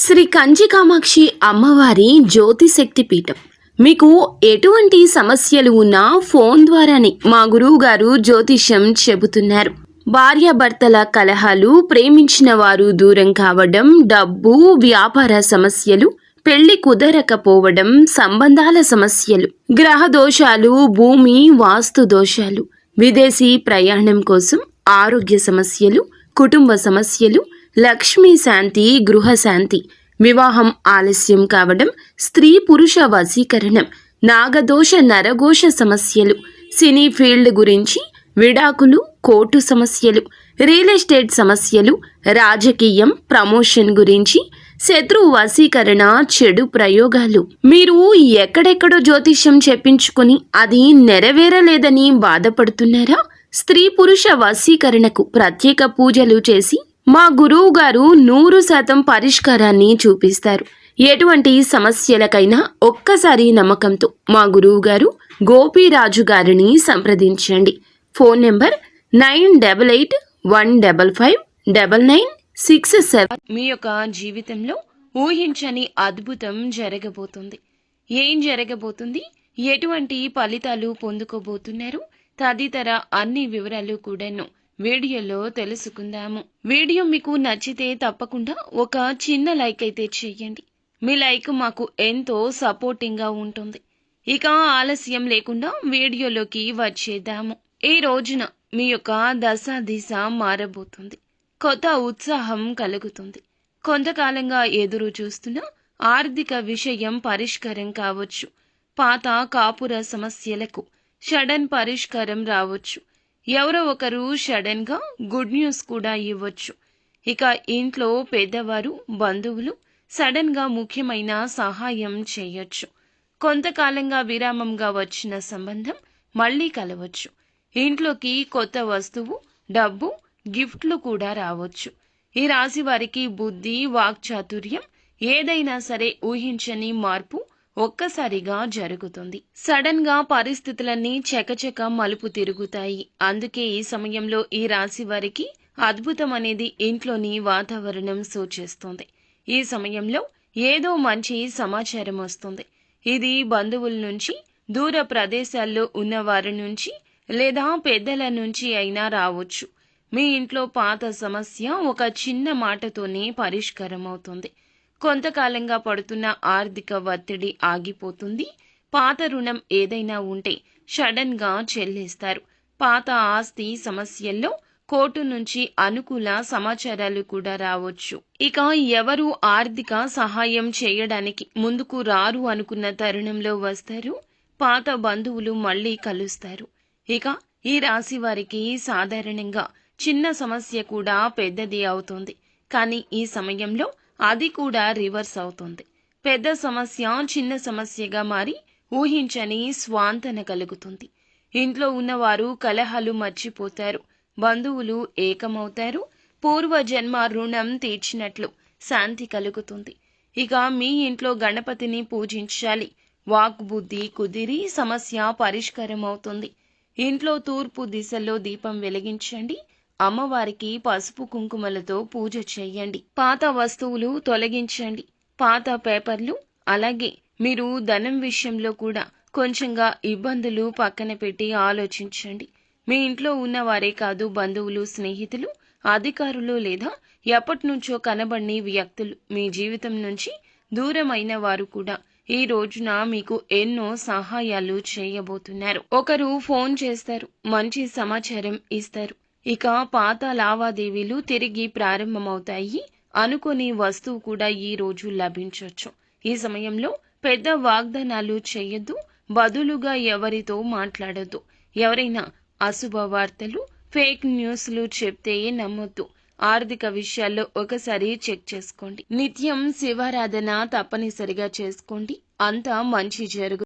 శ్రీ కంచి కామాక్షి అమ్మవారి జ్యోతిశక్తి పీఠం. మీకు ఎటువంటి సమస్యలు ఉన్నా ఫోన్ ద్వారానే మా గురువు గారు జ్యోతిష్యం చెబుతున్నారు. భార్యాభర్తల కలహాలు, ప్రేమించిన వారు దూరం కావడం, డబ్బు, వ్యాపార సమస్యలు, పెళ్లి కుదరకపోవడం, సంబంధాల సమస్యలు, గ్రహ దోషాలు, భూమి వాస్తు దోషాలు, విదేశీ ప్రయాణం కోసం, ఆరోగ్య సమస్యలు, కుటుంబ సమస్యలు, లక్ష్మీ శాంతి, గృహశాంతి, వివాహం ఆలస్యం కావడం, స్త్రీ పురుష వశీకరణం, నాగదోష నరఘోష సమస్యలు, సినీ ఫీల్డ్ గురించి, విడాకులు, కోర్టు సమస్యలు, రియల్ ఎస్టేట్ సమస్యలు, రాజకీయం, ప్రమోషన్ గురించి, శత్రు వశీకరణ, చెడు ప్రయోగాలు. మీరు ఎక్కడెక్కడో జ్యోతిష్యం చెప్పించుకుని అది నెరవేరలేదని బాధపడుతున్నారా? స్త్రీ పురుష వశీకరణకు ప్రత్యేక పూజలు చేసి మా గురువు గారు 100% పరిష్కారాన్ని చూపిస్తారు. ఎటువంటి సమస్యలకైనా ఒక్కసారి నమ్మకంతో మా గురువు గారు గోపీరాజు గారిని సంప్రదించండి. Phone number 9881559967. మీ యొక్క జీవితంలో ఊహించని అద్భుతం జరగబోతుంది. ఏం జరగబోతుంది, ఎటువంటి ఫలితాలు పొందుకోబోతున్నారు తదితర అన్ని వివరాలు కూడాను వీడియోలో తెలుసుకుందాము. వీడియో మీకు నచ్చితే తప్పకుండా ఒక చిన్న లైక్ అయితే చేయండి. మీ లైక్ మాకు ఎంతో సపోర్టింగ్ గా ఉంటుంది. ఇక ఆలస్యం లేకుండా వీడియోలోకి వచ్చేద్దాము. ఈ రోజున మీ యొక్క దశ దిశ మారబోతుంది. కొత్త ఉత్సాహం కలుగుతుంది. కొంతకాలంగా ఎదురు చూస్తున్న ఆర్థిక విషయం పరిష్కారం కావచ్చు. పాత కాపుర సమస్యలకు సడన్ పరిష్కారం రావచ్చు. ఎవరో ఒకరు సడన్ గా గుడ్ న్యూస్ కూడా ఇవ్వచ్చు. ఇక ఇంట్లో పెద్దవారు, బంధువులు సడన్ గా ముఖ్యమైన సహాయం చేయొచ్చు. కొంతకాలంగా విరామంగా వచ్చిన సంబంధం మళ్లీ కలవచ్చు. ఇంట్లోకి కొత్త వస్తువు, డబ్బు, గిఫ్ట్లు కూడా రావచ్చు. ఈ రాశి వారికి బుద్ధి, వాక్చాతుర్యం ఏదైనా సరే ఊహించని మార్పు ఒక్కసారిగా జరుగుతుంది. సడన్ గా పరిస్థితులన్నీ చకచక మలుపు తిరుగుతాయి. అందుకే ఈ సమయంలో ఈ రాశి వారికి అద్భుతం అనేది ఇంట్లోని వాతావరణం సూచిస్తుంది. ఈ సమయంలో ఏదో మంచి సమాచారం వస్తుంది. ఇది బంధువుల నుంచి, దూర ప్రదేశాల్లో ఉన్న వారి నుంచి లేదా పెద్దల నుంచి అయినా రావచ్చు. మీ ఇంట్లో పాత సమస్య ఒక చిన్న మాటతోనే పరిష్కారం అవుతుంది. కొంతకాలంగా పడుతున్న ఆర్థిక ఒత్తిడి ఆగిపోతుంది. పాత రుణం ఏదైనా ఉంటే సడన్ గా చెల్లిస్తారు. పాత ఆస్తి సమస్యల్లో కోర్టు నుంచి అనుకూల సమాచారాలు కూడా రావచ్చు. ఇక ఎవరు ఆర్థిక సహాయం చేయడానికి ముందుకు రారు అనుకున్న తరుణంలో వస్తారు. పాత బంధువులు మళ్లీ కలుస్తారు. ఇక ఈ రాశి వారికి సాధారణంగా చిన్న సమస్య కూడా పెద్దది అవుతుంది. కానీ ఈ సమయంలో అది కూడా రివర్స్ అవుతుంది. పెద్ద సమస్య చిన్న సమస్యగా మారి ఊహించని స్వాంతన కలుగుతుంది. ఇంట్లో ఉన్నవారు కలహాలు మర్చిపోతారు. బంధువులు ఏకమవుతారు. పూర్వజన్మ రుణం తీర్చినట్లు శాంతి కలుగుతుంది. ఇక మీ ఇంట్లో గణపతిని పూజించాలి. వాక్బుద్ధి కుదిరి సమస్య పరిష్కారం అవుతుంది. ఇంట్లో తూర్పు దిశలో దీపం వెలిగించండి. అమ్మవారికి పసుపు కుంకుమలతో పూజ చేయండి. పాత వస్తువులు తొలగించండి. పాత పేపర్లు, అలాగే మీరు ధనం విషయంలో కూడా కొంచెంగా ఇబ్బందులు పక్కన పెట్టి ఆలోచించండి. మీ ఇంట్లో ఉన్నవారే కాదు, బంధువులు, స్నేహితులు, అధికారులు లేదా ఎప్పటినుంచో కనబడని వ్యక్తులు, మీ జీవితం నుంచి దూరమైన వారు కూడా ఈ రోజున మీకు ఎన్నో సహాయాలు చేయబోతున్నారు. ఒకరు ఫోన్ చేస్తారు, మంచి సమాచారం ఇస్తారు. ఇక పాత లావాదేవీలు తిరిగి ప్రారంభమవుతాయి. అనుకోని వస్తువు కూడా ఈ రోజు లభించవచ్చు. ఈ సమయంలో పెద్ద వాగ్దానాలు చేయొద్దు. బదులుగా ఎవరితో మాట్లాడొద్దు. ఎవరైనా అశుభ వార్తలు, ఫేక్ న్యూస్లు చెప్తే నమ్మొద్దు. ఆర్థిక విషయాల్లో ఒకసారి చెక్ చేసుకోండి. నిత్యం శివారాధన తప్పనిసరిగా చేసుకోండి. అంతా మంచి జరుగుతుంది.